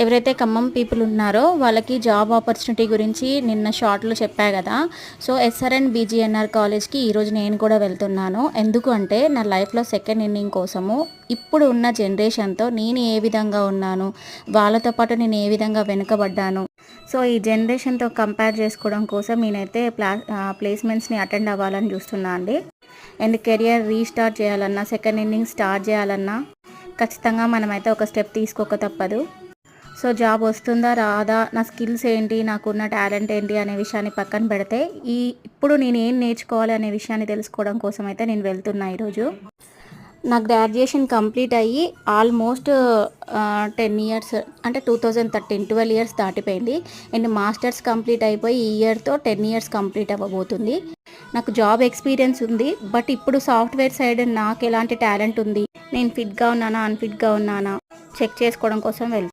ఎవరైతే ఖమ్మం పీపుల్ ఉన్నారో వాళ్ళకి జాబ్ ఆపర్చునిటీ గురించి నిన్న షార్ట్లో చెప్పా కదా. సో ఎస్ఆర్ఎన్ బీజీఎన్ఆర్ కాలేజ్కి ఈరోజు నేను కూడా వెళ్తున్నాను. ఎందుకు అంటే నా లైఫ్లో సెకండ్ ఇన్నింగ్ కోసము ఇప్పుడు ఉన్న జనరేషన్తో నేను ఏ విధంగా ఉన్నాను, వాళ్ళతో పాటు నేను ఏ విధంగా వెనుకబడ్డాను. సో ఈ జనరేషన్తో కంపేర్ చేసుకోవడం కోసం నేనైతే ప్లేస్మెంట్స్ని అటెండ్ అవ్వాలని చూస్తున్నా అండి. అండ్ కెరియర్ రీస్టార్ట్ చేయాలన్నా, సెకండ్ ఇన్నింగ్ స్టార్ట్ చేయాలన్నా ఖచ్చితంగా మనమైతే ఒక స్టెప్ తీసుకోక తప్పదు. సో జాబ్ వస్తుందా రాదా, నా స్కిల్స్ ఏంటి, నాకున్న టాలెంట్ ఏంటి అనే విషయాన్ని పక్కన పెడితే ఇప్పుడు నేను ఏం నేర్చుకోవాలి అనే విషయాన్ని తెలుసుకోవడం కోసం అయితే నేను వెళ్తున్నా ఈరోజు. నా గ్రాడ్యుయేషన్ కంప్లీట్ అయ్యి ఆల్మోస్ట్ 10 ఇయర్స్ అంటే 2013 12 ఇయర్స్ దాటిపోయింది. అండ్ మాస్టర్స్ కంప్లీట్ అయిపోయి ఈ ఇయర్తో 10 ఇయర్స్ కంప్లీట్ అవ్వబోతుంది. నాకు జాబ్ ఎక్స్పీరియన్స్ ఉంది, బట్ ఇప్పుడు సాఫ్ట్వేర్ సైడ్ నాకు ఎలాంటి టాలెంట్ ఉంది, నేను ఫిట్గా ఉన్నానా అన్ఫిట్గా ఉన్నానా చెక్ చేసుకోవడం కోసం